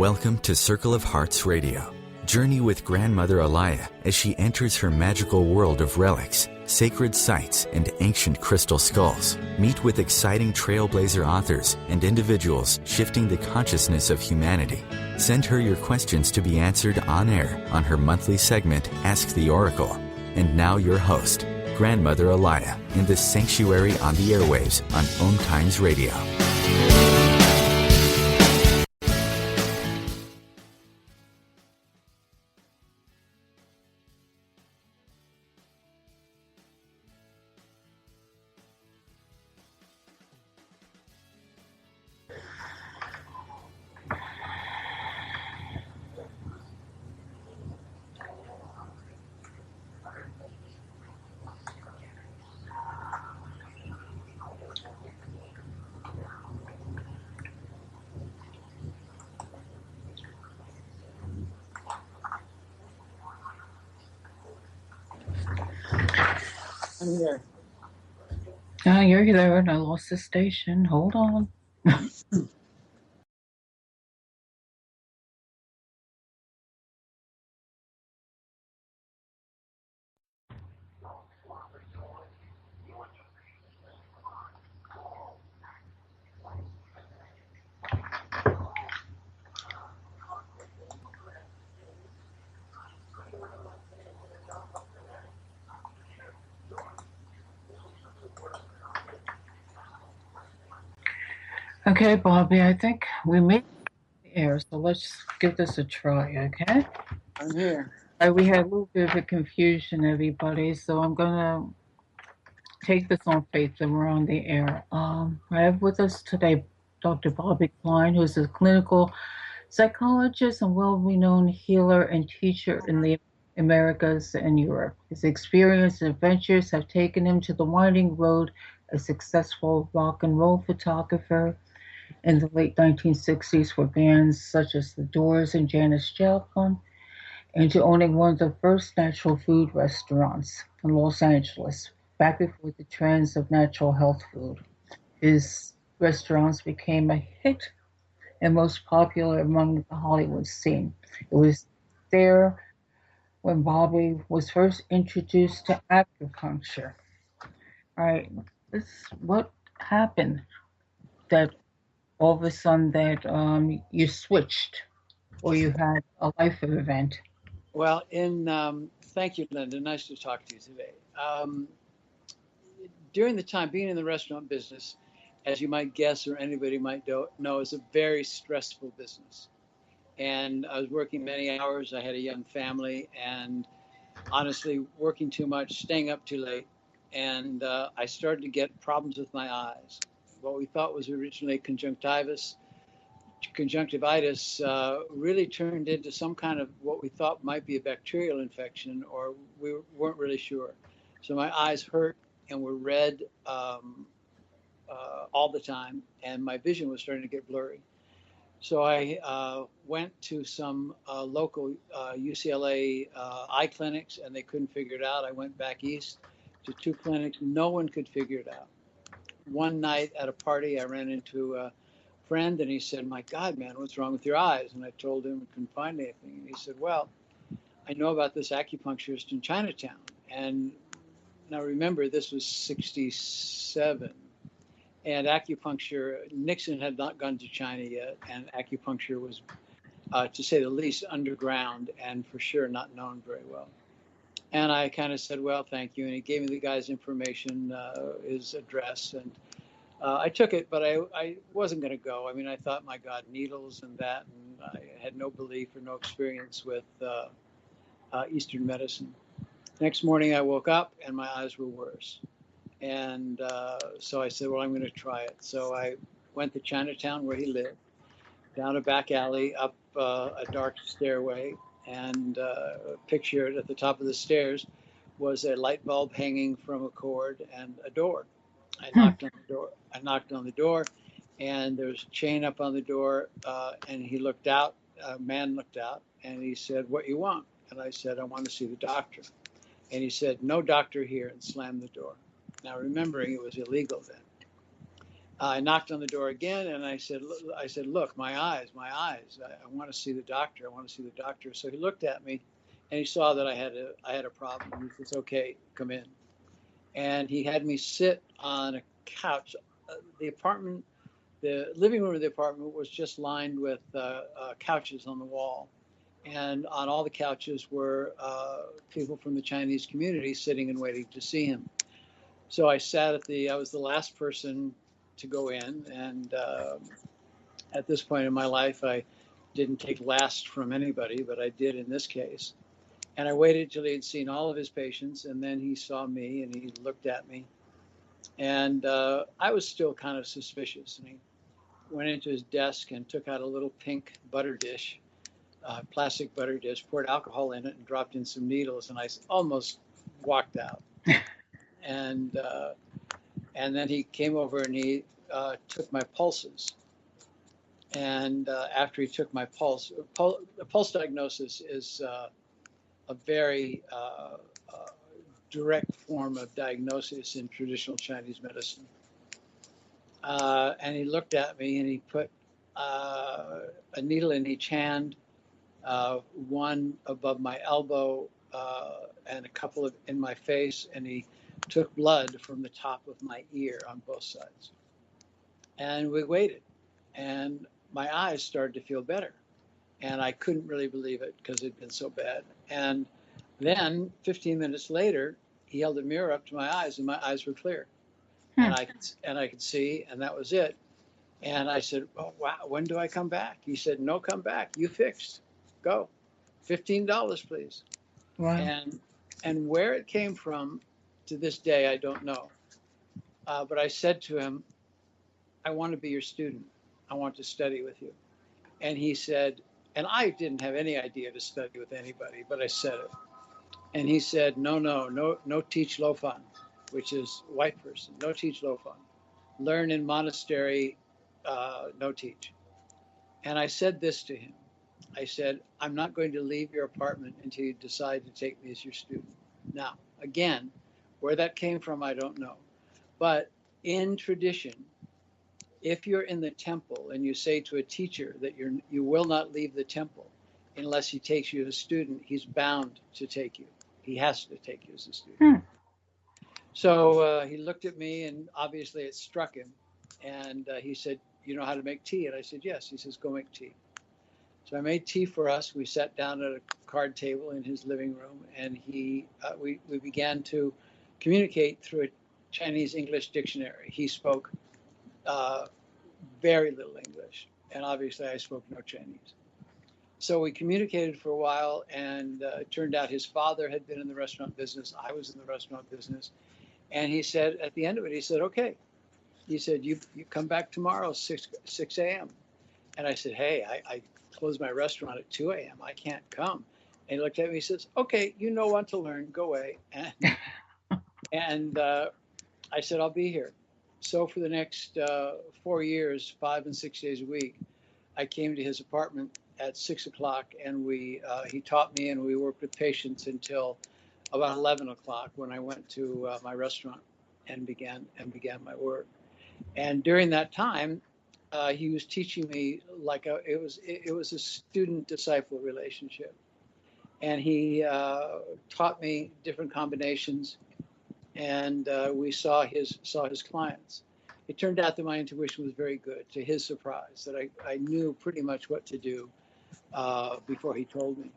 Welcome to Circle of Hearts Radio. Journey with Grandmother Alaya as she enters her magical world of relics, sacred sites, and ancient crystal skulls. Meet with exciting trailblazer authors and individuals shifting the consciousness of humanity. Send her your questions to be answered on air on her monthly segment, Ask the Oracle. And now your host, Grandmother Alaya, in the sanctuary on the airwaves on OMTimes Radio. I'm here. You're there, and I lost the station. Hold on. Okay, Bobby, I think we made the air, so let's give this a try, okay? I'm here. We had a little bit of a confusion, everybody, so I'm going to take this on faith that we're on the air. I have with us today Dr. Bobby Klein, who's a clinical psychologist and well-renowned healer and teacher in the Americas and Europe. His experience and adventures have taken him to the winding road, a successful rock and roll photographer in the late 1960s for bands such as the Doors and Janis Joplin, and to owning one of the first natural food restaurants in Los Angeles, back before the trends of natural health food. His restaurants became a hit and most popular among the Hollywood scene. It was there when Bobby was first introduced to acupuncture. All right, what happened that all of a sudden that you switched or you had a life event? Well, thank you, Linda. Nice to talk to you today. During the time being in the restaurant business, as you might guess or anybody might know, is a very stressful business. And I was working many hours. I had a young family and honestly working too much, staying up too late. And I started to get problems with my eyes. What we thought was originally conjunctivitis really turned into some kind of what we thought might be a bacterial infection, or we weren't really sure. So my eyes hurt and were red all the time, and my vision was starting to get blurry. So I went to some local UCLA eye clinics, and they couldn't figure it out. I went back east to 2 clinics. No one could figure it out. One night at a party, I ran into a friend, and he said, "My God, man, what's wrong with your eyes?" And I told him I couldn't find anything. And he said, "Well, I know about this acupuncturist in Chinatown." And now remember, this was 67. And acupuncture, Nixon had not gone to China yet, and acupuncture was, to say the least, underground and for sure not known very well. And I kind of said, "Well, thank you." And he gave me the guy's information, his address, and I took it, but I wasn't going to go. I mean, I thought, my God, needles and that, and I had no belief or no experience with Eastern medicine. Next morning, I woke up and my eyes were worse. And so I said, well, I'm going to try it. So I went to Chinatown where he lived, down a back alley, up a dark stairway, and pictured at the top of the stairs was a light bulb hanging from a cord and a door. I knocked on the door, and there was a chain up on the door, and he looked out, a man looked out, and he said, "What you want?" And I said, "I want to see the doctor." And he said, "No doctor here," and slammed the door. Now, remembering it was illegal then. I knocked on the door again, and I said, look, my eyes. I want to see the doctor. I want to see the doctor. So he looked at me, and he saw that I had a problem. He says, okay, come in. And he had me sit on a couch. The living room of the apartment was just lined with couches on the wall. And on all the couches were people from the Chinese community sitting and waiting to see him. So I was the last person to go in. And at this point in my life, I didn't take last from anybody, but I did in this case. And I waited till he had seen all of his patients, and then he saw me and he looked at me. And I was still kind of suspicious. And he went into his desk and took out a little pink butter dish, plastic butter dish, poured alcohol in it and dropped in some needles. And I almost walked out. And then he came over and he took my pulses. And after he took my pulse, the pulse diagnosis is a very direct form of diagnosis in traditional Chinese medicine. And he looked at me and he put a needle in each hand, one above my elbow and a couple in my face, and he took blood from the top of my ear on both sides. And we waited, and my eyes started to feel better. And I couldn't really believe it because it'd been so bad. And then 15 minutes later, he held a mirror up to my eyes, and my eyes were clear. And I could see, and that was it. And I said, oh, wow, when do I come back? He said, no, come back. You fixed. Go. $15, please. Wow. And where it came from to this day, I don't know. But I said to him, I want to be your student. I want to study with you. And he said, and I didn't have any idea to study with anybody, but I said it. And he said, no teach lo fan, which is white person. No teach lo fan. Learn in monastery, no teach. And I said this to him. I said, I'm not going to leave your apartment until you decide to take me as your student. Now, again, where that came from, I don't know. But in tradition, if you're in the temple and you say to a teacher that you will not leave the temple unless he takes you as a student, he's bound to take you. He has to take you as a student. So he looked at me, and obviously it struck him. And he said, you know how to make tea? And I said, yes. He says, go make tea. So I made tea for us. We sat down at a card table in his living room, and we began to communicate through a Chinese English dictionary. He spoke very little English, and obviously I spoke no Chinese. So we communicated for a while, and it turned out his father had been in the restaurant business. I was in the restaurant business. And he said, at the end of it, he said, okay. He said, you come back tomorrow, 6 a.m. And I said, hey, I close my restaurant at 2 a.m. I can't come. And he looked at me, he says, okay, you know what to learn, go away. And I said, I'll be here. So for the next 4 years, 5 and 6 days a week, I came to his apartment at 6 o'clock, and he taught me, and we worked with patients until about 11 o'clock when I went to my restaurant and began my work. And during that time, he was teaching me it was a student-disciple relationship, and he taught me different combinations, and we saw his clients. It turned out that my intuition was very good, to his surprise, that I knew pretty much what to do before he told me.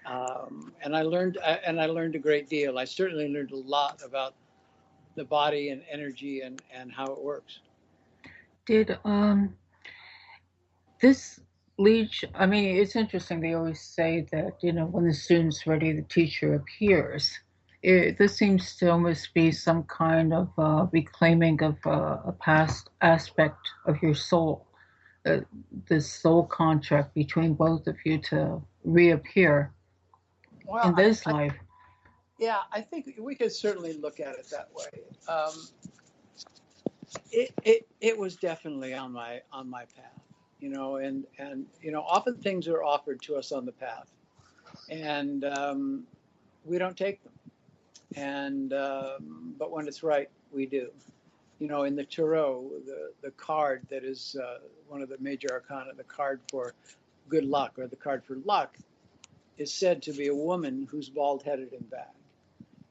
And I learned a great deal. I certainly learned a lot about the body and energy and how it works. Did this lead? I mean, it's interesting. They always say that when the student's ready, the teacher appears. This seems to almost be some kind of reclaiming of a past aspect of your soul. This soul contract between both of you to reappear in this life. Yeah, I think we could certainly look at it that way. It was definitely on my path, and often things are offered to us on the path, and we don't take them, and but when it's right, we do. in the tarot, the card that is one of the major arcana, the card for good luck or the card for luck, is said to be a woman who's bald-headed and bad,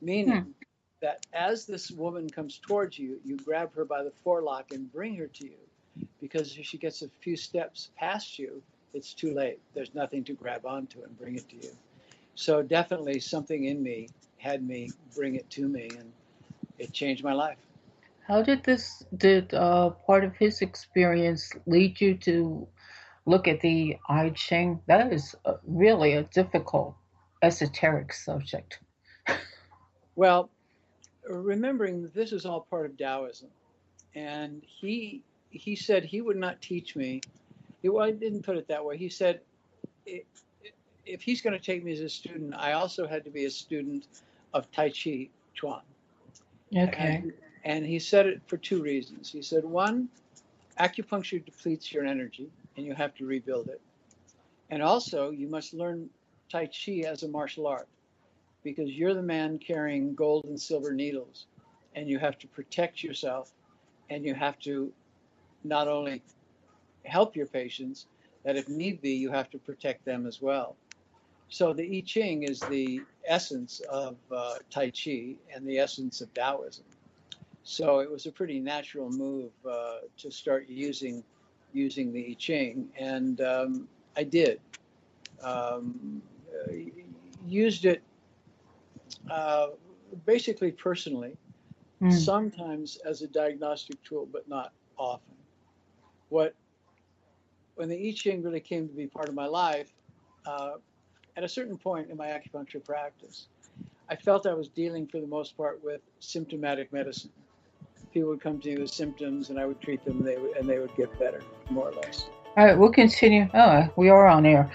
meaning that as this woman comes towards you, you grab her by the forelock and bring her to you, because if she gets a few steps past you, it's too late. There's nothing to grab onto and bring it to you. So definitely something in me had me bring it to me, and it changed my life. How did part of his experience lead you to look at the I Ching? That is really a difficult esoteric subject. Well, remembering that this is all part of Taoism, and he said he would not teach me. Well, I didn't put it that way. He said, if he's going to take me as a student, I also had to be a student of Tai Chi Chuan. Okay. And he said it for two reasons. He said, one, acupuncture depletes your energy and you have to rebuild it. And also, you must learn Tai Chi as a martial art, because you're the man carrying gold and silver needles, and you have to protect yourself, and you have to not only help your patients, that if need be, you have to protect them as well. So the I Ching is the essence of Tai Chi and the essence of Taoism. So it was a pretty natural move to start using the I Ching, and I did. Used it basically personally, sometimes as a diagnostic tool, but not often. When the I Ching really came to be part of my life, at a certain point in my acupuncture practice, I felt I was dealing for the most part with symptomatic medicine. People would come to me with symptoms, and I would treat them, and they would get better, more or less. All right, we'll continue. Oh, we are on air.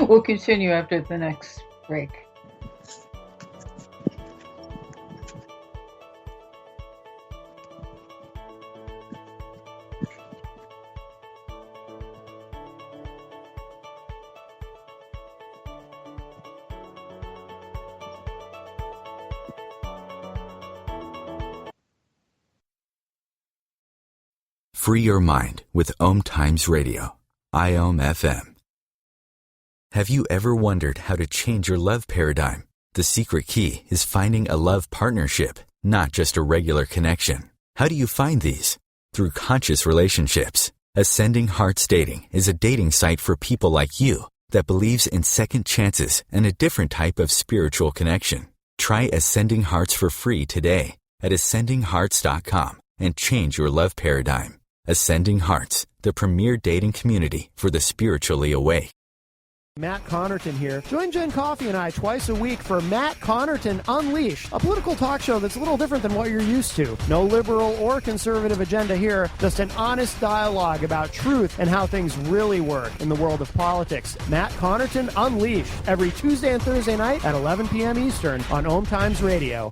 We'll continue after the next break. Free your mind with OMTimes Radio, IOM FM. Have you ever wondered how to change your love paradigm? The secret key is finding a love partnership, not just a regular connection. How do you find these? Through conscious relationships. Ascending Hearts Dating is a dating site for people like you that believes in second chances and a different type of spiritual connection. Try Ascending Hearts for free today at ascendinghearts.com and change your love paradigm. Ascending Hearts, the premier dating community for the spiritually awake. Matt Connerton here. Join Jen Coffey and I twice a week for Matt Connerton Unleashed, a political talk show that's a little different than what you're used to. No liberal or conservative agenda here, just an honest dialogue about truth and how things really work in the world of politics. Matt Connerton Unleashed, every Tuesday and Thursday night at 11 p.m. Eastern on OMTimes Radio.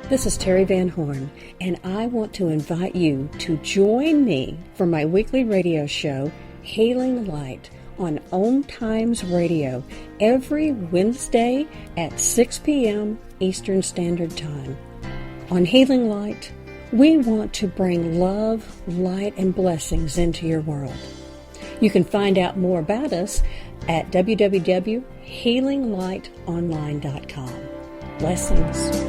This is Terry Van Horn, and I want to invite you to join me for my weekly radio show, Hailing Light, on OMTimes Radio, every Wednesday at 6 p.m. Eastern Standard Time. On Hailing Light, we want to bring love, light, and blessings into your world. You can find out more about us at www.healinglightonline.com. Blessings.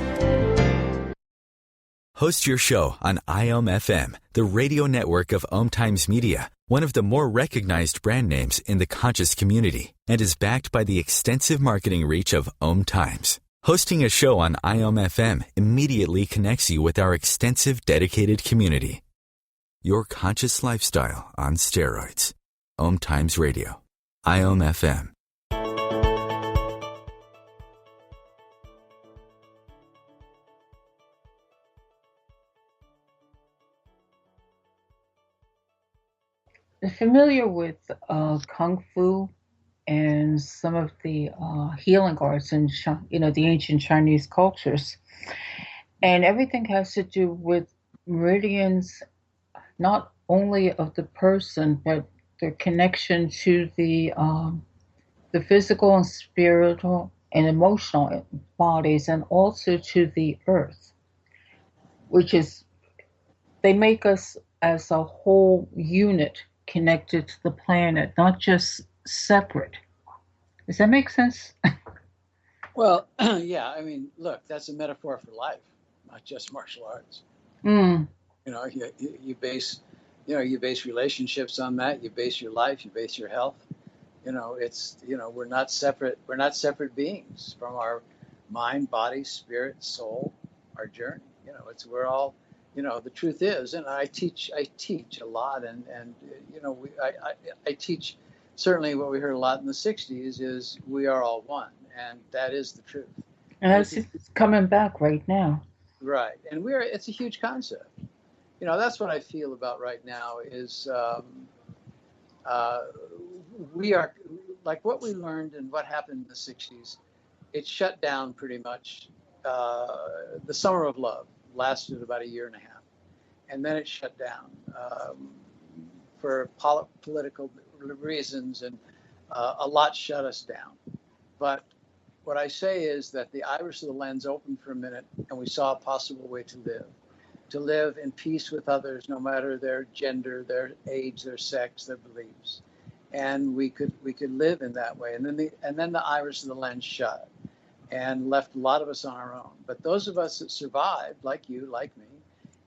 Host your show on IOM FM, the radio network of OMTimes Media, one of the more recognized brand names in the conscious community, and is backed by the extensive marketing reach of OMTimes. Hosting a show on IOM FM immediately connects you with our extensive dedicated community. Your conscious lifestyle on steroids. OMTimes Radio, IOM FM. Familiar with Kung Fu and some of the healing arts in the ancient Chinese cultures, and everything has to do with meridians, not only of the person but their connection to the physical and spiritual and emotional bodies, and also to the earth, which is, they make us as a whole unit connected to the planet, not just separate. Does that make sense? Well, yeah, I mean, look, that's a metaphor for life, not just martial arts. Mm. You know, you base, you base relationships on that. You base your life. You base your health. It's, we're not separate. We're not separate beings from our mind, body, spirit, soul, our journey. We're all, the truth is, and I teach a lot, and I teach, certainly what we heard a lot in the 60s is we are all one, and that is the truth. And it's coming back right now. Right. And it's a huge concept. That's what I feel about right now is we are, like what we learned and what happened in the 60s, it shut down pretty much. The Summer of Love lasted about a year and a half. And then it shut down for political reasons, and a lot shut us down. But what I say is that the iris of the lens opened for a minute, and we saw a possible way to live in peace with others, no matter their gender, their age, their sex, their beliefs. And we could live in that way. And then the iris of the lens shut and left a lot of us on our own. But those of us that survived, like you, like me,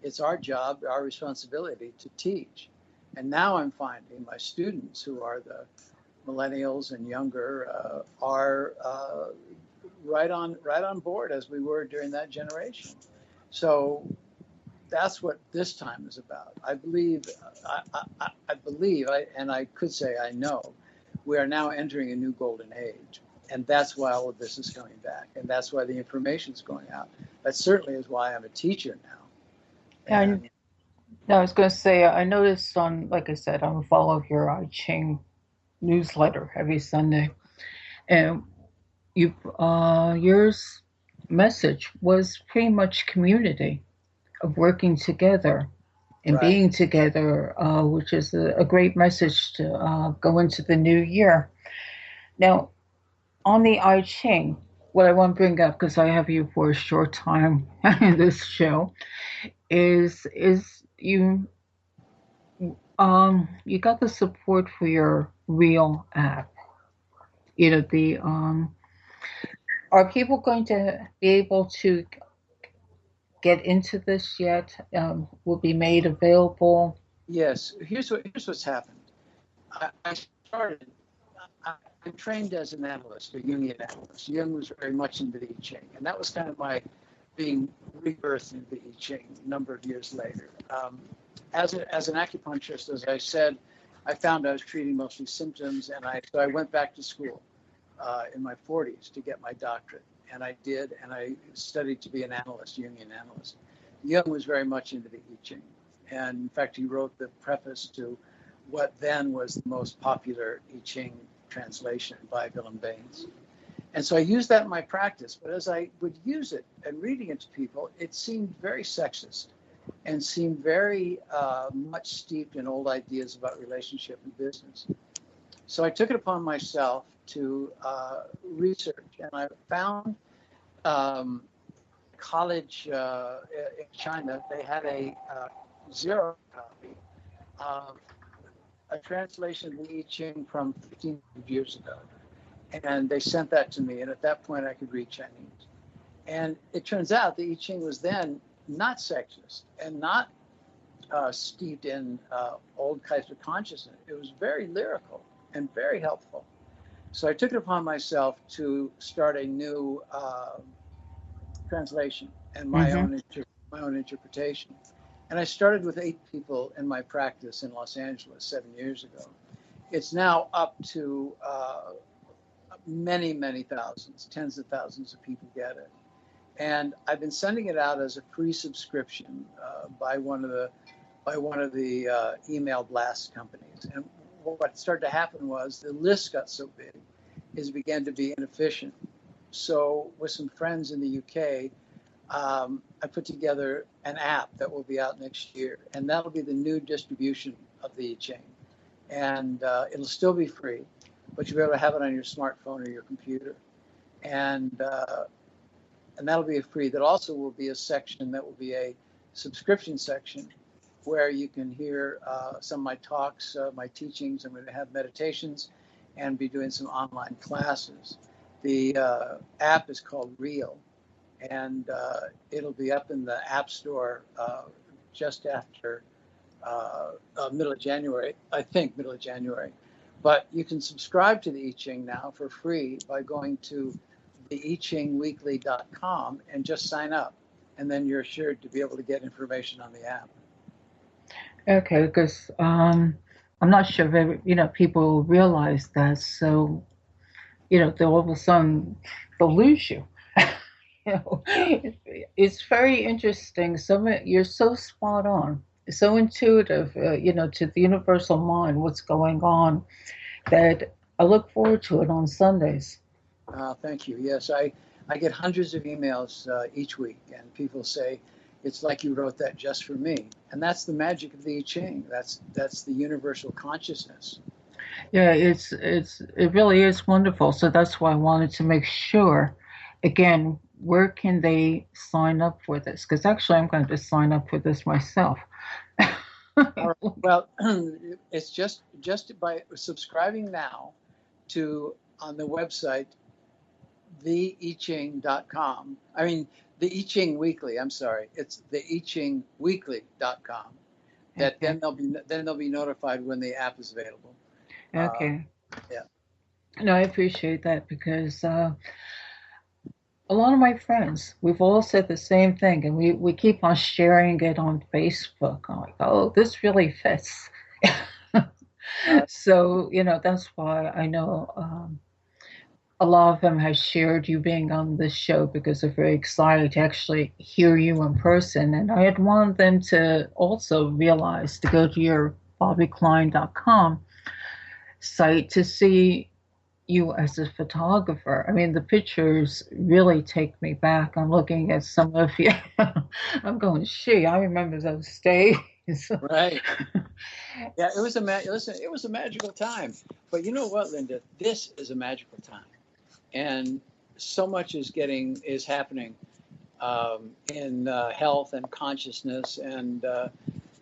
it's our job, our responsibility to teach. And now I'm finding my students, who are the millennials and younger, are right on board as we were during that generation. So that's what this time is about. I believe, and I could say I know, we are now entering a new golden age. And that's why all of this is coming back. And that's why the information is going out. That certainly is why I'm a teacher now. And I was going to say, I noticed like I said, I'm a follower of your I Ching newsletter every Sunday. And your message was pretty much community of working together and Right. being together, which is a great message to go into the new year. Now, on the I Ching, what I want to bring up, because I have you for a short time in this show, is you you got the support for your real app. The are people going to be able to get into this yet? Will be made available? Yes. Here's what's happened. I started. I'm trained as an analyst, a Jungian analyst. Jung was very much into the I Ching, and that was kind of my being rebirthed into the I Ching a number of years later. As an acupuncturist, as I said, I found I was treating mostly symptoms, and so I went back to school in my 40s to get my doctorate, and I did, and I studied to be an analyst, Jungian analyst. Jung was very much into the I Ching, and in fact, he wrote the preface to what then was the most popular I Ching translation by Willem Baines. And so I used that in my practice, but as I would use it and reading it to people, it seemed very sexist and seemed very much steeped in old ideas about relationship and business. So I took it upon myself to research, and I found college in China, they had a zero copy of a translation of the I Ching from 15 years ago. And they sent that to me. And at that point, I could read Chinese. And it turns out the I Ching was then not sexist and not steeped in old types of consciousness. It was very lyrical and very helpful. So I took it upon myself to start a new translation and my own interpretation. And I started with 8 people in my practice in Los Angeles 7 years ago. It's now up to many, many thousands, tens of thousands of people get it. And I've been sending it out as a free subscription by one of the email blast companies. And what started to happen was the list got so big, it began to be inefficient. So with some friends in the UK, I put together an app that will be out next year, and that'll be the new distribution of the I Ching. And it'll still be free, but you'll be able to have it on your smartphone or your computer. and that'll be free. That also will be a section that will be a subscription section where you can hear some of my talks, my teachings. I'm going to have meditations and be doing some online classes. The app is called Real, and it'll be up in the App Store just after middle of January, I think middle of January. But you can subscribe to the I Ching now for free by going to theichingweekly.com and just sign up. And then you're assured to be able to get information on the app. Okay, because I'm not sure if people realize that. So, all of a sudden they'll lose you. It's very interesting. You're so spot on, so intuitive. To the universal mind, what's going on, that I look forward to it on Sundays. Thank you. Yes, I get hundreds of emails each week, and people say, it's like you wrote that just for me. And that's the magic of the I Ching. That's the universal consciousness. Yeah, it really is wonderful. So that's why I wanted to make sure, again, where can they sign up for this? Because actually I'm going to sign up for this myself. Well, it's just by subscribing now on the website, theiching.com. I mean, the I Ching Weekly. I'm sorry, it's theichingweekly.com. That Okay. then they'll be notified when the app is available. Okay. Yeah. No, I appreciate that, because a lot of my friends, we've all said the same thing, and we keep on sharing it on Facebook. I'm like, oh, this really fits. So that's why I know. A lot of them have shared you being on this show because they're very excited to actually hear you in person. And I had wanted them to also realize to go to your bobbyklein.com site to see you as a photographer. I mean, the pictures really take me back. I'm looking at some of you. I'm going, I remember those days. Right. Yeah, it was a magical time. But you know what, Linda? This is a magical time. And so much is happening in health and consciousnus and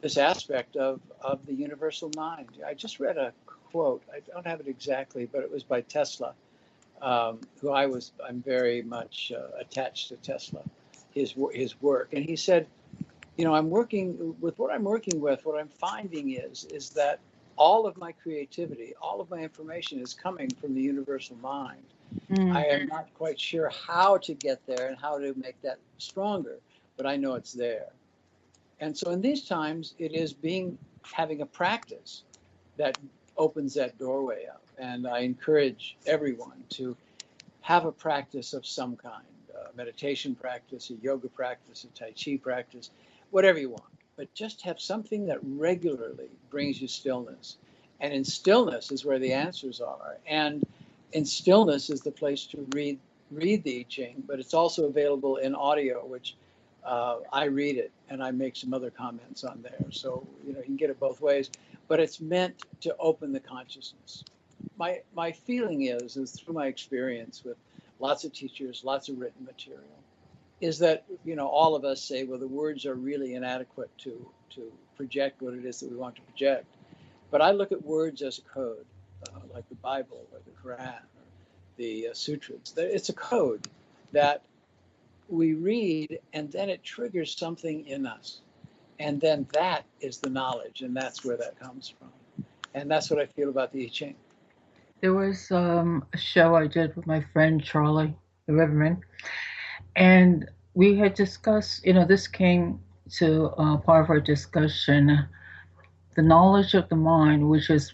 this aspect of the universal mind. I just read a quote. I don't have it exactly, but it was by Tesla, who I'm very much attached to Tesla, his work. And he said, I'm working with what I'm working with. What I'm finding is that all of my creativity, all of my information is coming from the universal mind. I am not quite sure how to get there and how to make that stronger, but I know it's there. And so in these times, it is having a practice that opens that doorway up. And I encourage everyone to have a practice of some kind, a meditation practice, a yoga practice, a Tai Chi practice, whatever you want. But just have something that regularly brings you stillness. And in stillness is where the answers are. And in stillness is the place to read the I Ching, but it's also available in audio, which I read it and I make some other comments on there. So, you can get it both ways, but it's meant to open the consciousness. My feeling is through my experience with lots of teachers, lots of written material, is that, all of us say, well, the words are really inadequate to project what it is that we want to project. But I look at words as a code, like the Bible or the Quran or the sutras. It's a code that we read, and then it triggers something in us. And then that is the knowledge, and that's where that comes from. And that's what I feel about the I Ching. There was a show I did with my friend Charlie, the Reverend, and we had discussed, this came to part of our discussion, the knowledge of the mind, which is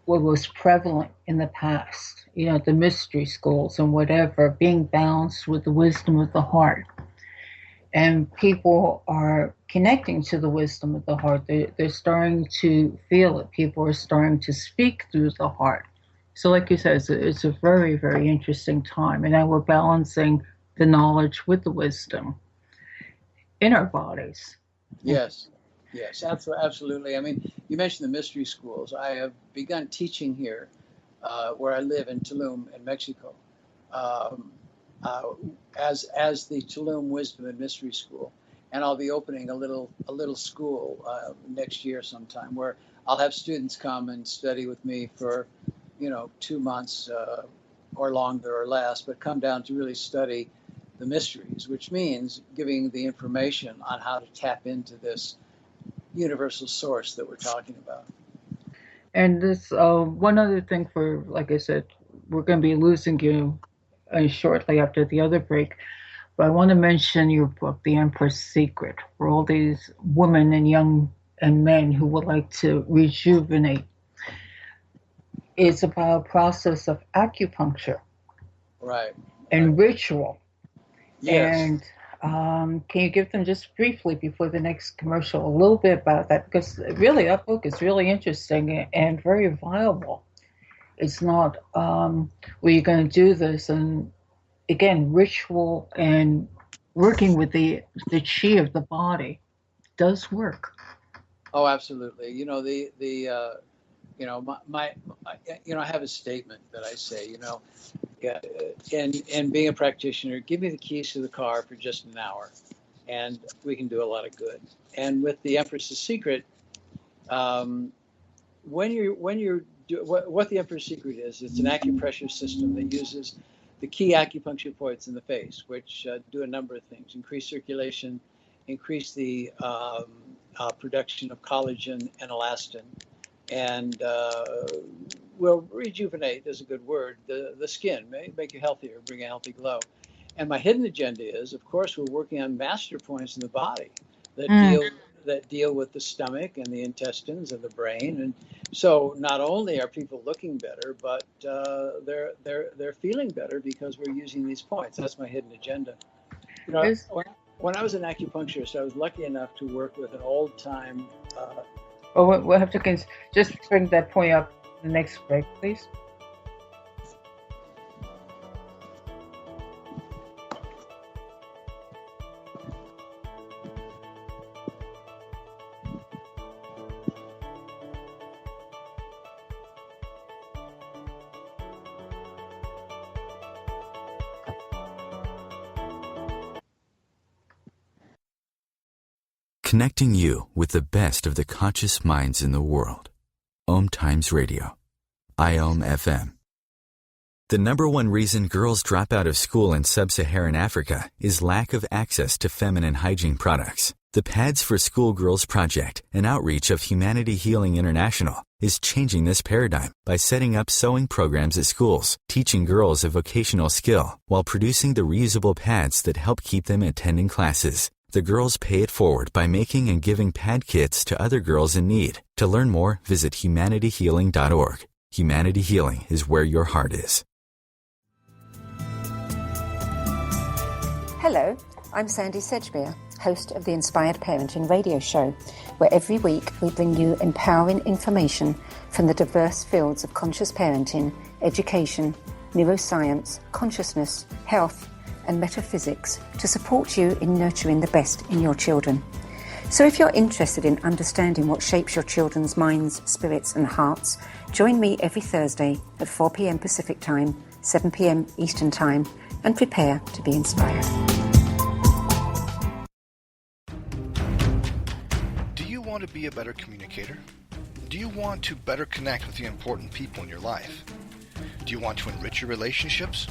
what was prevalent in the past, the mystery schools and whatever, being balanced with the wisdom of the heart. And people are connecting to the wisdom of the heart. They're starting to feel it. People are starting to speak through the heart. So like you said, it's a very, very interesting time. And now we're balancing the knowledge with the wisdom in our bodies. Yes. Yes, absolutely. I mean, you mentioned the mystery schools. I have begun teaching here where I live in Tulum in Mexico. um, uh, as the Tulum Wisdom and Mystery School, and I'll be opening a little school next year sometime where I'll have students come and study with me for 2 months or longer or less, but come down to really study the mysteries, which means giving the information on how to tap into this universal source that we're talking about. And this one other thing for, like I said, we're going to be losing you shortly after the other break. But I want to mention your book, The Empress Secret, for all these women and young and men who would like to rejuvenate. It's about a process of acupuncture, Right. And ritual. Yes. And can you give them just briefly before the next commercial a little bit about that? Because really, that book is really interesting and very viable. It's not where you're going to do this, and again, ritual and working with the chi of the body does work. Oh, absolutely. I have a statement that I say, and being a practitioner, give me the keys to the car for just an hour, and we can do a lot of good. And with the Empress's Secret, what the Empress Secret is, it's an acupressure system that uses the key acupuncture points in the face, which do a number of things: increase circulation, increase the production of collagen and elastin, and will rejuvenate, is a good word, the skin, make you healthier, bring a healthy glow. And my hidden agenda is, of course, we're working on master points in the body that deal with the stomach and the intestines and the brain. And so not only are people looking better, but they're feeling better because we're using these points. That's my hidden agenda. When I was an acupuncturist, I was lucky enough to work with an old-time. We'll have to just bring that point up the next break, please. Connecting you with the best of the conscious minds in the world. OMTimes Radio. IOM FM. The number one reason girls drop out of school in sub-Saharan Africa is lack of access to feminine hygiene products. The Pads for Schoolgirls Project, an outreach of Humanity Healing International, is changing this paradigm by setting up sewing programs at schools, teaching girls a vocational skill, while producing the reusable pads that help keep them attending classes. The girls pay it forward by making and giving pad kits to other girls in need. To learn more, visit humanityhealing.org. Humanity Healing is where your heart is. Hello, I'm Sandy Sedgbeer, host of the Inspired Parenting radio show, where every week we bring you empowering information from the diverse fields of conscious parenting, education, neuroscience, consciousness, health, and metaphysics to support you in nurturing the best in your children. So if you're interested in understanding what shapes your children's minds, spirits and hearts, join me every Thursday at 4 p.m. Pacific Time, 7 p.m. Eastern Time, and prepare to be inspired. Do you want to be a better communicator? Do you want to better connect with the important people in your life? Do you want to enrich your relationships?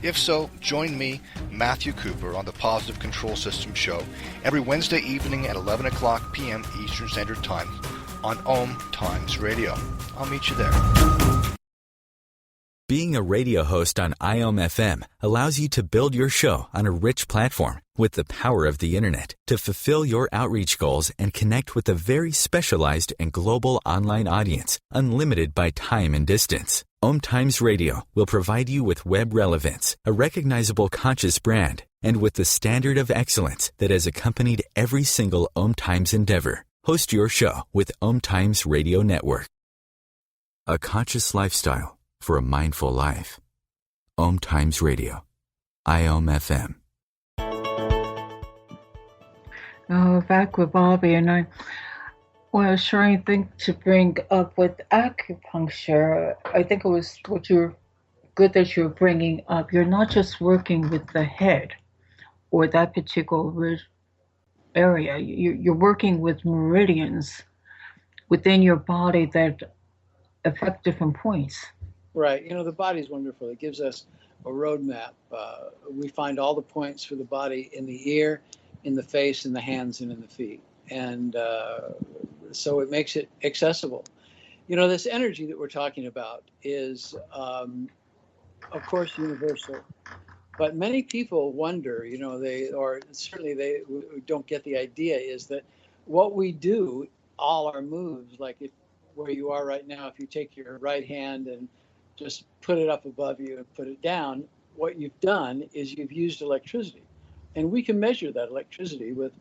If so, join me, Matthew Cooper, on the Positive Control System Show every Wednesday evening at 11 o'clock p.m. Eastern Standard Time on OMTimes Radio. I'll meet you there. Being a radio host on IOM FM allows you to build your show on a rich platform with the power of the internet to fulfill your outreach goals and connect with a very specialized and global online audience, unlimited by time and distance. OMTimes Radio will provide you with web relevance, a recognizable conscious brand, and with the standard of excellence that has accompanied every single OMTimes endeavor. Host your show with OMTimes Radio Network. A conscious lifestyle for a mindful life. OMTimes Radio. IOM FM. Back with Bobby, and I was trying to think to bring up with acupuncture. I think it was what you were good that you're bringing up. You're not just working with the head or that particular area. You're working with meridians within your body that affect different points. Right. You know, the body's wonderful. It gives us a roadmap. We find all the points for the body in the ear, in the face, in the hands, and in the feet. And so it makes it accessible. You know, this energy that we're talking about is, of course, universal. But many people wonder, you know, they don't get the idea is that what we do, all our moves, like where you are right now, if you take your right hand and just put it up above you and put it down, what you've done is you've used electricity. And we can measure that electricity with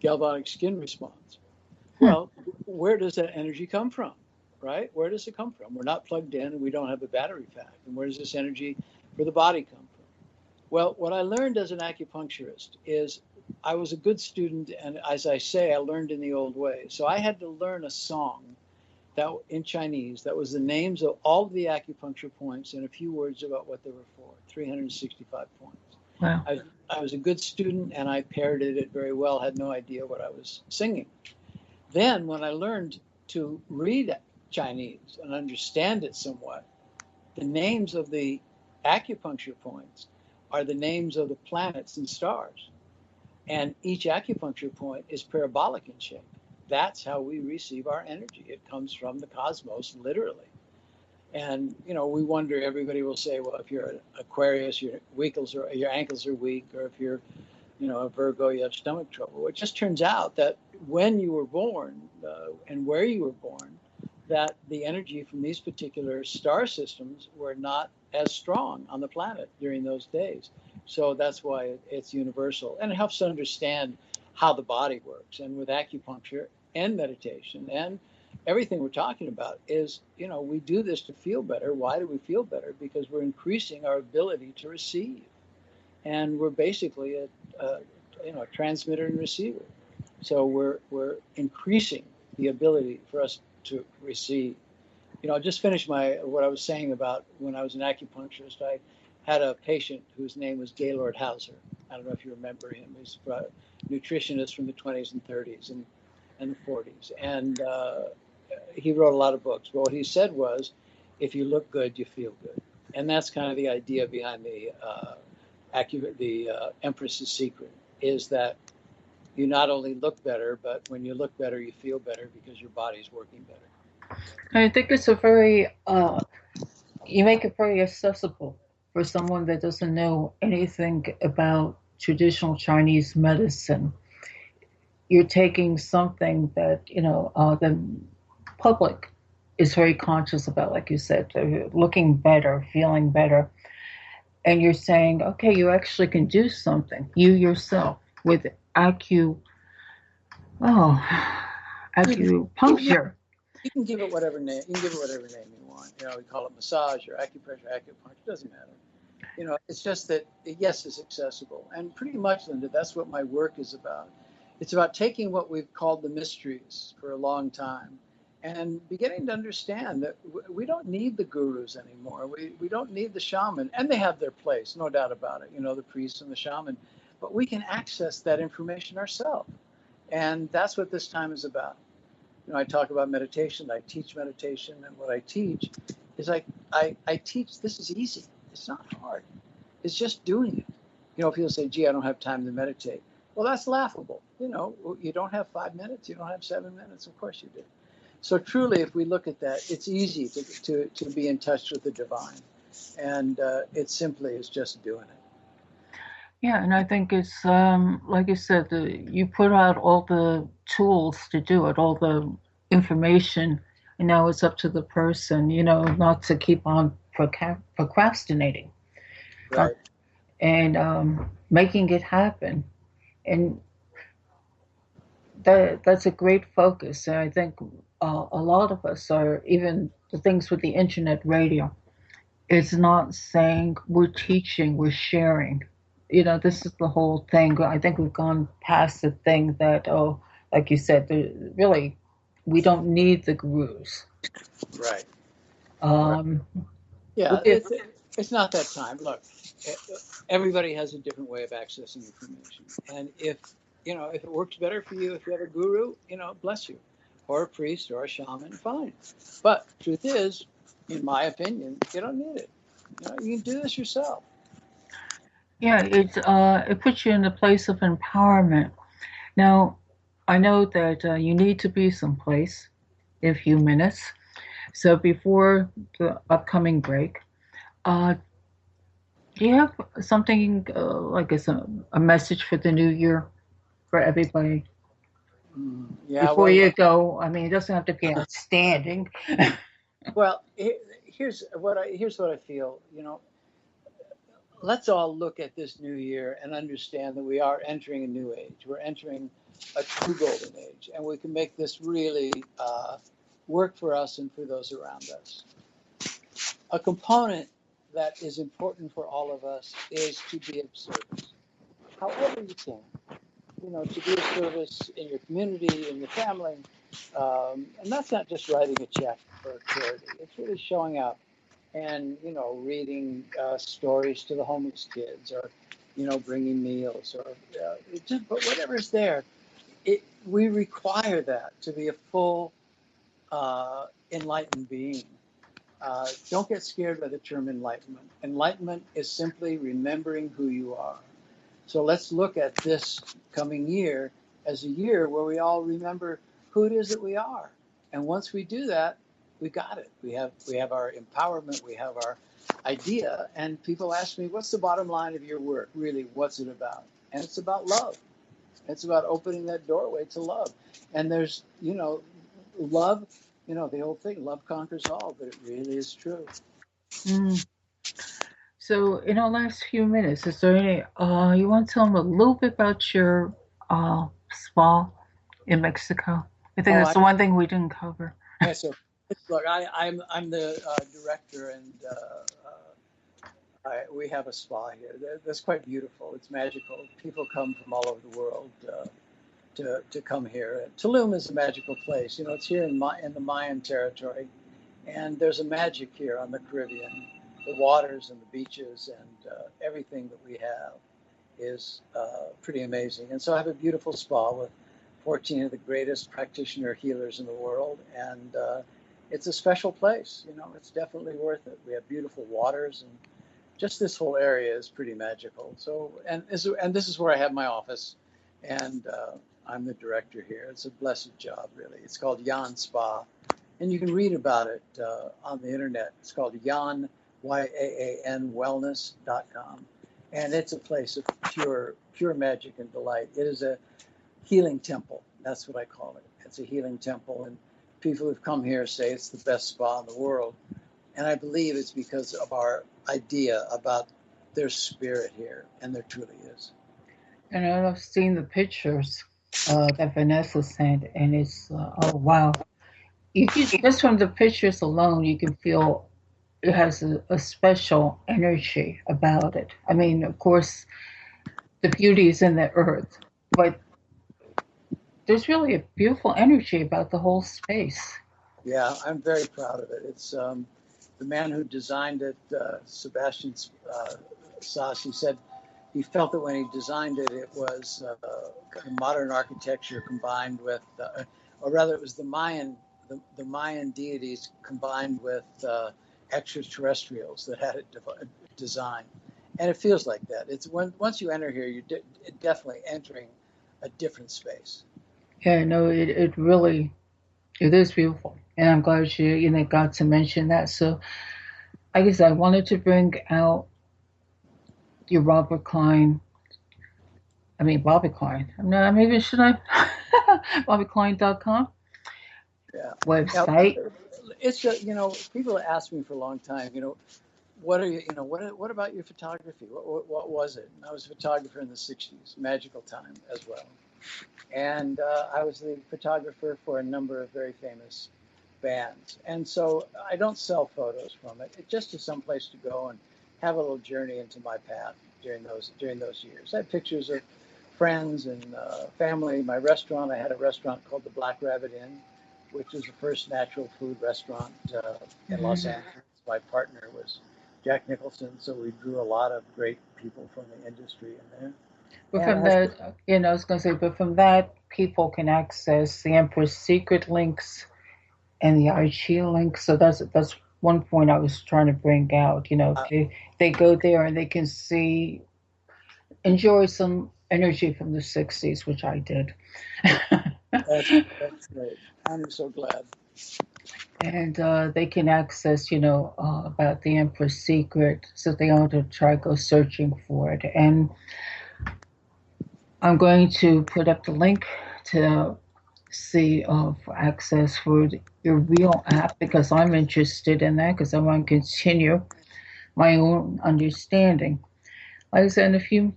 galvanic skin response. Well, where does that energy come from, right? Where does it come from? We're not plugged in and we don't have a battery pack. And where does this energy for the body come from? Well, what I learned as an acupuncturist is I was a good student. And as I say, I learned in the old way. So I had to learn a song that in Chinese, that was the names of all of the acupuncture points and a few words about what they were for, 365 points. Wow. I was a good student and I parroted it very well, had no idea what I was singing. Then when I learned to read Chinese and understand it somewhat, the names of the acupuncture points are the names of the planets and stars. And each acupuncture point is parabolic in shape. That's how we receive our energy. It comes from the cosmos, literally. And, you know, we wonder, everybody will say, well, if you're an Aquarius, your ankles are weak, or if you're, you know, a Virgo, you have stomach trouble. Well, it just turns out that when you were born and where you were born, that the energy from these particular star systems were not as strong on the planet during those days. So that's why it's universal. And it helps to understand how the body works. And with acupuncture and meditation and everything we're talking about is, you know, we do this to feel better. Why do we feel better? Because we're increasing our ability to receive. And we're basically a transmitter and receiver. So we're increasing the ability for us to receive. You know, I'll just finish what I was saying about when I was an acupuncturist. I had a patient whose name was Gaylord Hauser. I don't know if you remember him. He's a nutritionist from the 20s and 30s and the 40s. And he wrote a lot of books. But what he said was, if you look good, you feel good. And that's kind of the idea behind the Empress's secret, is that you not only look better, but when you look better, you feel better because your body's working better. I think it's a very, you make it very accessible for someone that doesn't know anything about traditional Chinese medicine. You're taking something that, you know, the public is very conscious about, like you said, looking better, feeling better. And you're saying, okay, you actually can do something, you yourself, with acupuncture. You can give it whatever name. You can give it whatever name you want. You know, we call it massage or acupressure, acupuncture. It doesn't matter. You know, it's just that, yes, it's accessible. And pretty much, Linda, that's what my work is about. It's about taking what we've called the mysteries for a long time and beginning to understand that we don't need the gurus anymore. We don't need the shaman. And they have their place, no doubt about it, you know, the priests and the shaman. But we can access that information ourselves. And that's what this time is about. You know, I talk about meditation, I teach meditation, and what I teach is I teach, this is easy. It's not hard. It's just doing it. You know, people say, gee, I don't have time to meditate. Well, that's laughable. You know, you don't have 5 minutes, you don't have 7 minutes. Of course you do. So truly, if we look at that, it's easy to be in touch with the divine. And it simply is just doing it. Yeah, and I think it's, like you said, you put out all the tools to do it, all the information, and now it's up to the person, you know, not to keep on procrastinating. Right. And making it happen. And that's a great focus. And I think a lot of us are, even the things with the internet radio, it's not saying we're teaching, we're sharing. You know, this is the whole thing. I think we've gone past the thing that, like you said, really, we don't need the gurus. Right. Um, Yeah, It's not that time. Look, everybody has a different way of accessing information, and if it works better for you, if you have a guru, bless you, or a priest or a shaman, fine. But truth is, in my opinion, you don't need it. You can do this yourself. Yeah, it puts you in a place of empowerment. Now, I know that you need to be someplace in a few minutes. So before the upcoming break, uh, do you have something like a message for the new year for everybody? Yeah, Before well, you go, I mean, it doesn't have to be outstanding. well, here's what I feel. Let's all look at this new year and understand that we are entering a new age. We're entering a true golden age, and we can make this really work for us and for those around us. A component that is important for all of us is to be of service, however you can. To be of service in your community, in your family, and that's not just writing a check for charity. It's really showing up and reading stories to the homeless kids, or bringing meals, or but whatever's there. We require that to be a full enlightened being. Don't get scared by the term enlightenment. Enlightenment is simply remembering who you are. So let's look at this coming year as a year where we all remember who it is that we are. And once we do that, we got it. We have our empowerment, we have our idea. And people ask me, what's the bottom line of your work? Really, what's it about? And it's about love. It's about opening that doorway to love. And there's, love, the old thing, love conquers all, but it really is true. Mm. So, in our last few minutes, is there any, you want to tell them a little bit about your spa in Mexico? I think that's the one thing we didn't cover. Yeah, so look, I'm the director, and we have a spa here. That's quite beautiful. It's magical. People come from all over the world to come here. Tulum is a magical place. It's here in the Mayan territory, and there's a magic here on the Caribbean. The waters and the beaches and everything that we have is pretty amazing. And so I have a beautiful spa with 14 of the greatest practitioner healers in the world, and it's a special place. It's definitely worth it. We have beautiful waters, and just this whole area is pretty magical. So, and this is where I have my office, and I'm the director here. It's a blessed job, really. It's called Yan Spa, and you can read about it on the internet. It's called Yan, YAAN wellness.com, and it's a place of pure magic and delight. It is a healing temple. That's what I call it. It's a healing temple, and people who've come here say it's the best spa in the world, and I believe it's because of our idea about their spirit here, and there truly is. And I've seen the pictures that Vanessa sent, and it's oh wow! Just from the pictures alone, you can feel it has a special energy about it. I mean, of course, the beauty is in the earth, but there's really a beautiful energy about the whole space. Yeah, I'm very proud of it. It's the man who designed it, Sebastian Sass. He said he felt that when he designed it, it was kind of modern architecture combined with, or rather, it was the Mayan deities combined with extraterrestrials that had it designed, and it feels like that. It's once you enter here, you're definitely entering a different space. Yeah, no, it really it is beautiful, and I'm glad you got to mention that. So I guess I wanted to bring out your Bobby Klein. Maybe should I? BobbyKlein.com website. Now, it's people ask me for a long time. What are you? What about your photography? What was it? And I was a photographer in the '60s, magical time as well. And I was the photographer for a number of very famous bands. And so I don't sell photos from it. It's just some place to go and have a little journey into my path during those years. I had pictures of friends and family. My restaurant, I had a restaurant called the Black Rabbit Inn, which was the first natural food restaurant in Los Angeles. My partner was Jack Nicholson. So we drew a lot of great people from the industry in there. But And from that, I was going to say, but from that, people can access the Empress secret links and the I Ching links. So that's one point I was trying to bring out. They go there and they can enjoy some energy from the 60s, which I did. That's great. I'm so glad. And they can access, about the Empress secret, so they don't have to try go searching for it. And I'm going to put up the link to see for access for your real app, because I'm interested in that, because I want to continue my own understanding. Like I said,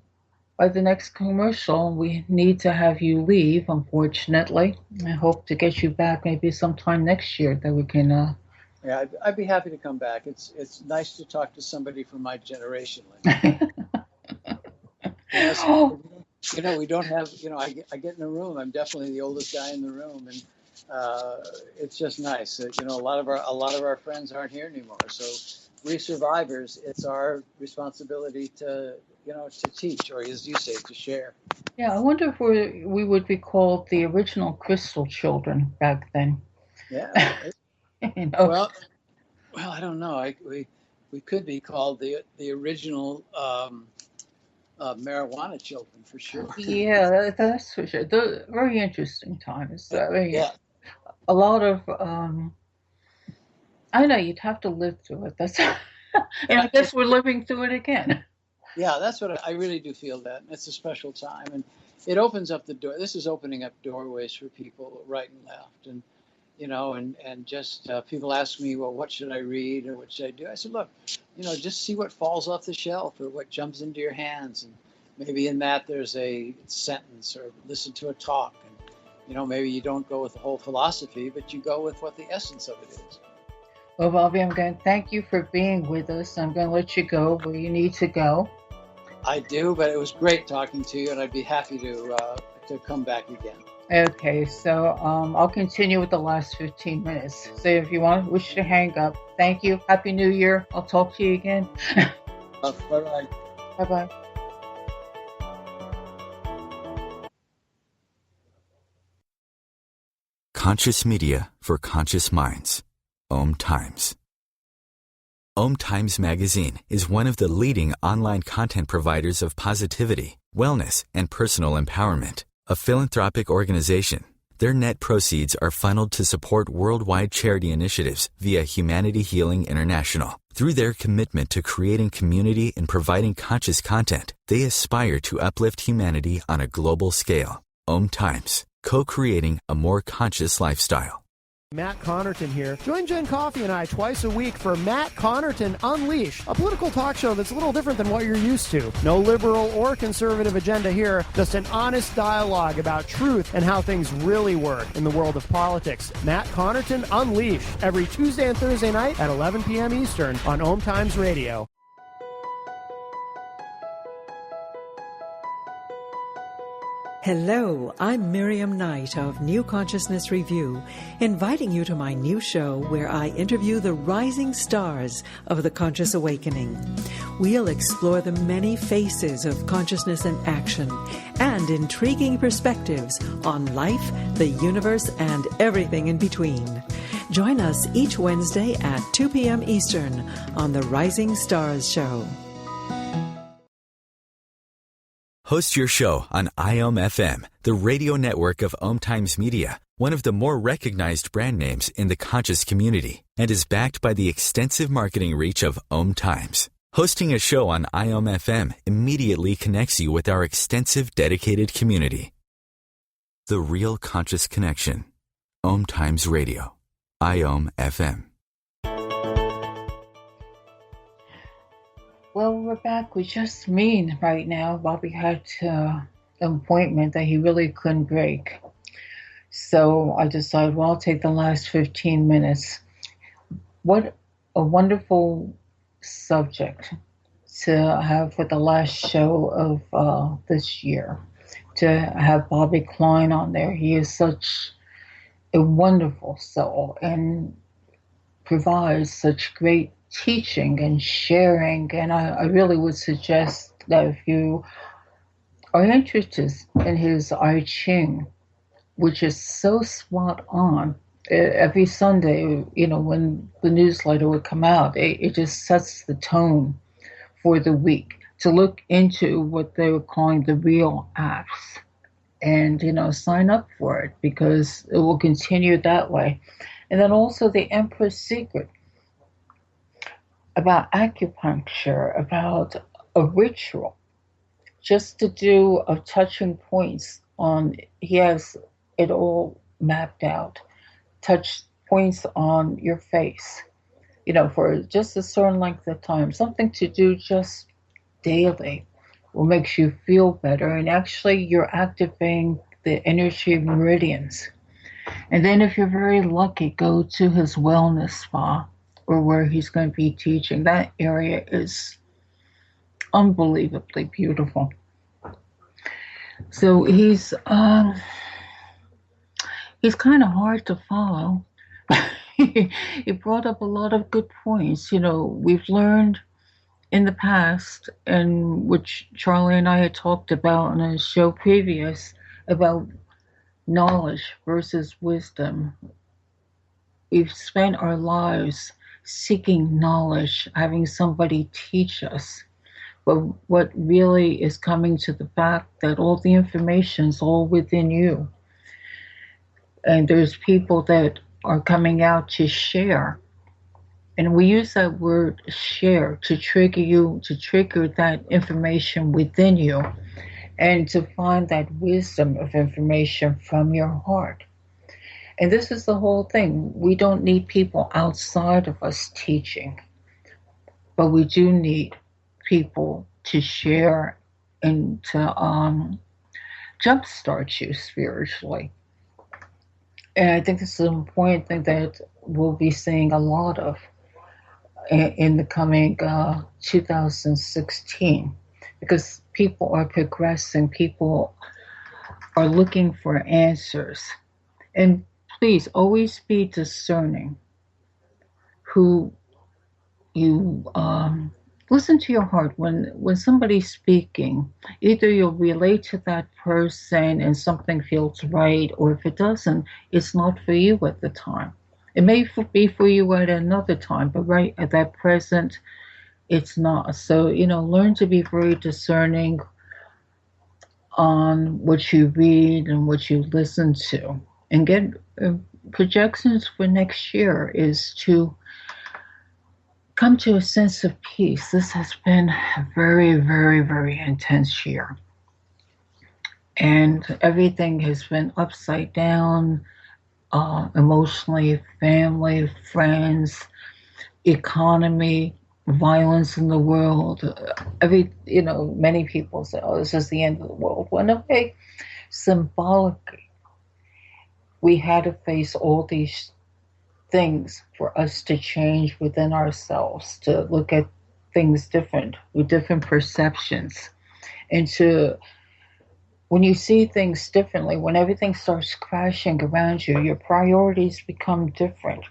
by the next commercial, we need to have you leave, unfortunately. I hope to get you back maybe sometime next year that we can... Yeah, I'd be happy to come back. It's nice to talk to somebody from my generation. Yes, we don't have, I get in a room. I'm definitely the oldest guy in the room, and it's just nice. A lot of our friends aren't here anymore. So we survivors, it's our responsibility to teach, or as you say, to share. Yeah, I wonder if we would be called the original crystal children back then. Yeah. Well, I don't know. We could be called the original marijuana children, for sure. Yeah, that's for sure. They're very interesting times. Yeah. A lot of I know you'd have to live through it. That's and I guess we're living through it again. Yeah, that's what I really do feel that. It's a special time, and it opens up the door. This is opening up doorways for people right and left, and and just people ask me, well, what should I read or what should I do? I said, look, just see what falls off the shelf or what jumps into your hands, and maybe in that there's a sentence, or listen to a talk, and maybe you don't go with the whole philosophy, but you go with what the essence of it is. Well, Bobby, I'm going to thank you for being with us. I'm going to let you go where you need to go. I do, but it was great talking to you, and I'd be happy to come back again. Okay, so I'll continue with the last 15 minutes. So if you wish to hang up, thank you. Happy New Year. I'll talk to you again. Bye-bye. Bye-bye. Conscious media for conscious minds. OMTimes. OMTimes magazine is one of the leading online content providers of positivity, wellness, and personal empowerment. A philanthropic organization, their net proceeds are funneled to support worldwide charity initiatives via Humanity Healing International. Through their commitment to creating community and providing conscious content, they aspire to uplift humanity on a global scale. OMTimes, co-creating a more conscious lifestyle. Matt Connerton here. Join Jen Coffey and I twice a week for Matt Connerton Unleashed, a political talk show that's a little different than what you're used to. No liberal or conservative agenda here, just an honest dialogue about truth and how things really work in the world of politics. Matt Connerton Unleashed, every Tuesday and Thursday night at 11 p.m. Eastern on OMTimes Radio. Hello, I'm Miriam Knight of New Consciousness Review, inviting you to my new show where I interview the rising stars of the conscious awakening. We'll explore the many faces of consciousness in action and intriguing perspectives on life, the universe, and everything in between. Join us each Wednesday at 2 p.m. Eastern on the Rising Stars Show. Host your show on IOM-FM, the radio network of OMTimes Media, one of the more recognized brand names in the conscious community, and is backed by the extensive marketing reach of OMTimes. Hosting a show on IOM-FM immediately connects you with our extensive dedicated community. The Real Conscious Connection. OMTimes Radio. IOM-FM. Well, we're back with just me right now. Bobby had an appointment that he really couldn't break. So I decided, well, I'll take the last 15 minutes. What a wonderful subject to have for the last show of this year. To have Bobby Klein on there. He is such a wonderful soul and provides such great teaching and sharing. And I really would suggest that if you are interested in his I Ching, which is so spot on, every Sunday, when the newsletter would come out, it just sets the tone for the week to look into what they were calling the real acts and, sign up for it because it will continue that way. And then also the Empress secret about acupuncture, about a ritual, just to do of touching points on, he has it all mapped out, touch points on your face, for just a certain length of time, something to do just daily will makes you feel better. And actually you're activating the energy meridians. And then if you're very lucky, go to his wellness spa or where he's going to be teaching. That area is unbelievably beautiful. So he's kind of hard to follow. He brought up a lot of good points. We've learned in the past, and which Charlie and I had talked about on a show previous, about knowledge versus wisdom. We've spent our lives seeking knowledge, having somebody teach us. But what really is coming to the fact that all the information is all within you. And there's people that are coming out to share. And we use that word share to trigger you, to trigger that information within you, and to find that wisdom of information from your heart. And this is the whole thing. We don't need people outside of us teaching, but we do need people to share and to jumpstart you spiritually. And I think this is an important thing that we'll be seeing a lot of in the coming 2016, because people are progressing, people are looking for answers. And please always be discerning who you listen to your heart. When somebody's speaking, either you'll relate to that person and something feels right, or if it doesn't, it's not for you at the time. It may be for you at another time, but right at that present, it's not. So, learn to be very discerning on what you read and what you listen to. And get projections for next year is to come to a sense of peace. This has been a very, very, very intense year. And everything has been upside down, emotionally, family, friends, economy, violence in the world. Many people say, oh, this is the end of the world. Well, in a way, symbolically, we had to face all these things for us to change within ourselves, to look at things different, with different perceptions. And when you see things differently, when everything starts crashing around you, your priorities become different.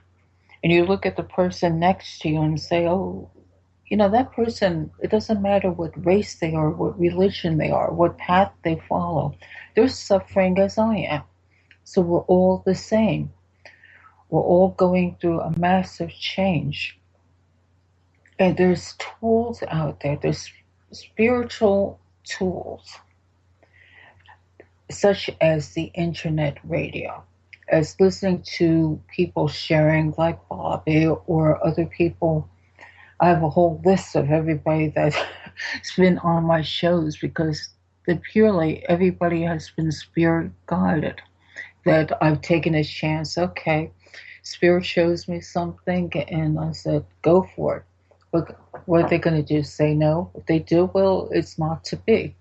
And you look at the person next to you and say, oh, that person, it doesn't matter what race they are, what religion they are, what path they follow. They're suffering as I am. So we're all the same. We're all going through a massive change. And there's tools out there, there's spiritual tools, such as the internet radio, as listening to people sharing like Bobby or other people. I have a whole list of everybody that's been on my shows, because purely everybody has been spirit guided, that I've taken a chance. Okay, Spirit shows me something, and I said, go for it. But what are they going to do? Say no? If they do, well, it's not to be.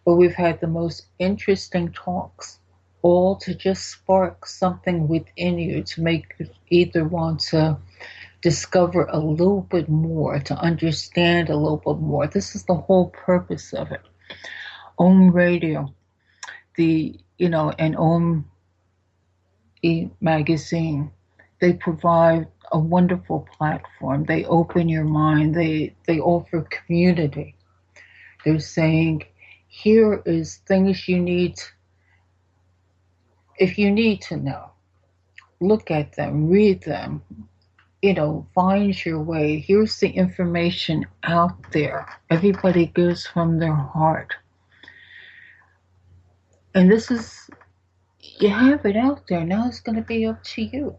But we've had the most interesting talks, all to just spark something within you, to make you either want to discover a little bit more, to understand a little bit more. This is the whole purpose of it. Om Radio, and Om magazine, they provide a wonderful platform. They open your mind. They offer community. They're saying, here is things you need. If you need to know, look at them, read them, find your way. Here's the information out there. Everybody gives from their heart. And this is, you have it out there. Now it's going to be up to you.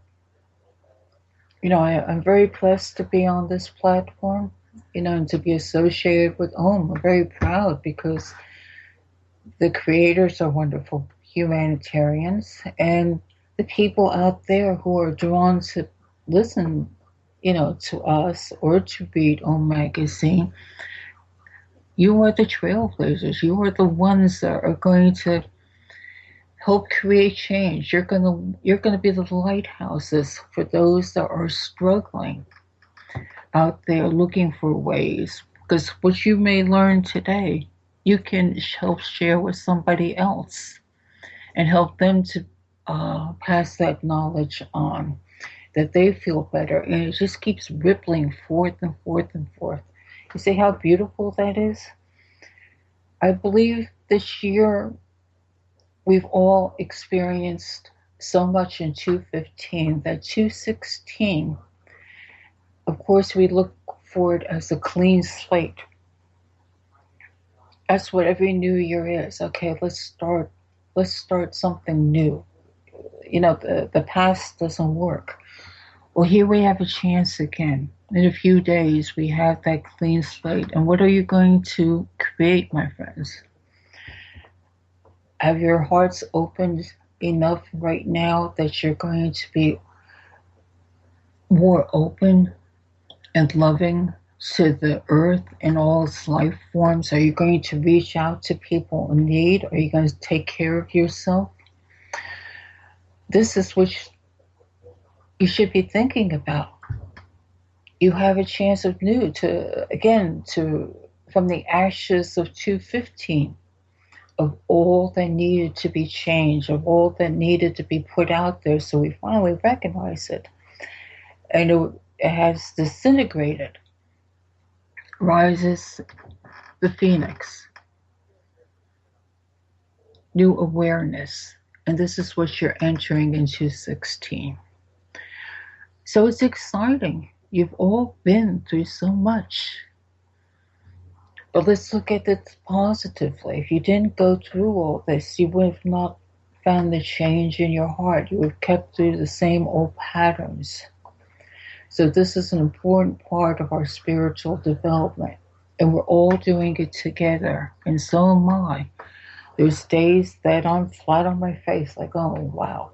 I'm very blessed to be on this platform, and to be associated with OM. I'm very proud because the creators are wonderful humanitarians, and the people out there who are drawn to listen, to us or to read OM Magazine, you are the trailblazers. You are the ones that are going to help create change. You're gonna be the lighthouses for those that are struggling out there looking for ways. Because what you may learn today, you can help share with somebody else and help them to pass that knowledge on, that they feel better. And it just keeps rippling forth and forth and forth. You see how beautiful that is? I believe this year we've all experienced so much in 215 that 216, of course, we look for it as a clean slate. That's what every new year is. Okay, let's start something new. The past doesn't work. Well, here we have a chance again. In a few days, we have that clean slate. And what are you going to create, my friends? Have your hearts opened enough right now that you're going to be more open and loving to the earth and all its life forms? Are you going to reach out to people in need? Are you going to take care of yourself? This is what you should be thinking about. You have a chance of new from the ashes of 215, of all that needed to be changed, of all that needed to be put out there, so we finally recognize it. And it has disintegrated. Rises the phoenix. New awareness. And this is what you're entering into 16. So it's exciting. You've all been through so much. But let's look at it positively. If you didn't go through all this, you would have not found the change in your heart. You would have kept through the same old patterns. So this is an important part of our spiritual development. And we're all doing it together. And so am I. There's days that I'm flat on my face, like, oh, wow.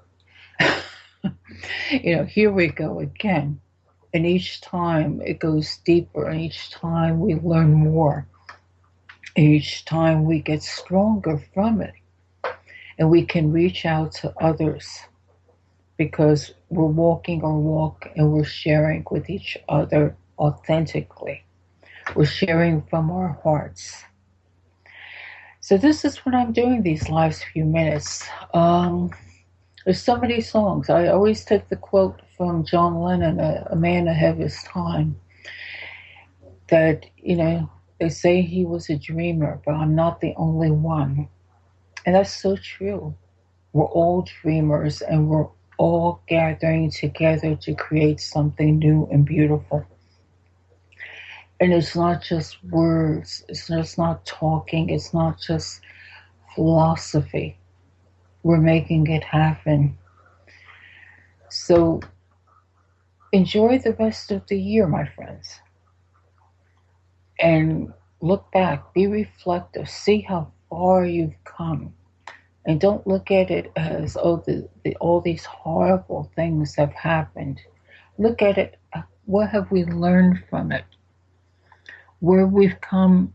Here we go again. And each time it goes deeper. And each time we learn more. Each time we get stronger from it. And we can reach out to others because we're walking our walk and we're sharing with each other authentically. We're sharing from our hearts. So this is what I'm doing these last few minutes. There's so many songs. I always take the quote from John Lennon, a man ahead of his time, that, they say he was a dreamer, but I'm not the only one. And that's so true. We're all dreamers, and we're all gathering together to create something new and beautiful. And it's not just words. It's just not talking. It's not just philosophy. We're making it happen. So enjoy the rest of the year, my friends. And look back, be reflective, see how far you've come. And don't look at it as, all these horrible things have happened. Look at it, what have we learned from it? Where we've come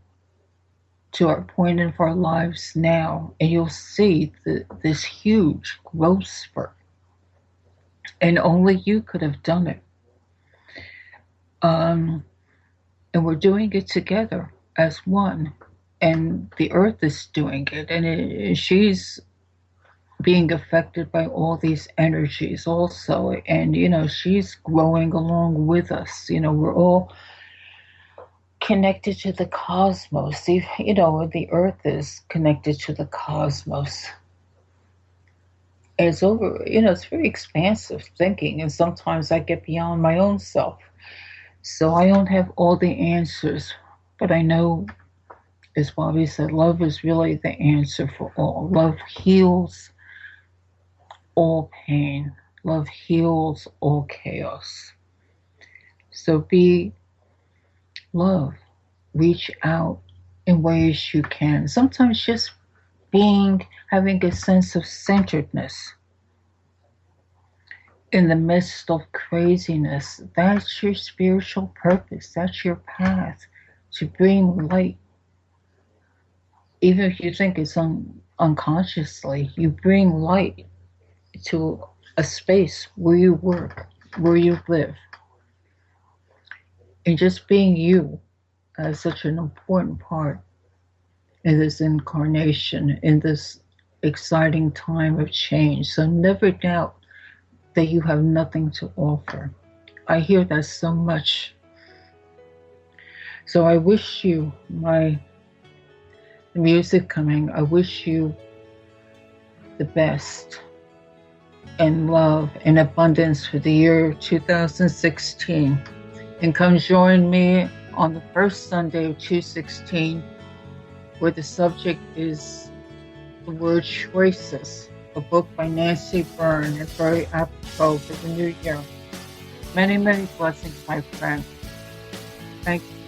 to our point of our lives now, and you'll see this huge growth spurt. And only you could have done it. And we're doing it together as one. And the earth is doing it. And she's being affected by all these energies also. And, she's growing along with us. We're all connected to the cosmos. The earth is connected to the cosmos. And it's very expansive thinking. And sometimes I get beyond my own self. So I don't have all the answers, but I know, as Bobby said, love is really the answer for all. Love heals all pain. Love heals all chaos. So be love. Reach out in ways you can. Sometimes just having a sense of centeredness in the midst of craziness. That's your spiritual purpose. That's your path to bring light. Even if you think it's unconsciously, you bring light to a space where you work, where you live. And just being you is such an important part in this incarnation, in this exciting time of change. So never doubt that you have nothing to offer. I hear that so much. So I wish you, the music coming, I wish you the best and love and abundance for the year 2016. And come join me on the first Sunday of 2016, where the subject is the word choices, a book by Nancy Byrne. It's very apropos for the new year. Many, many blessings, my friend. Thank you.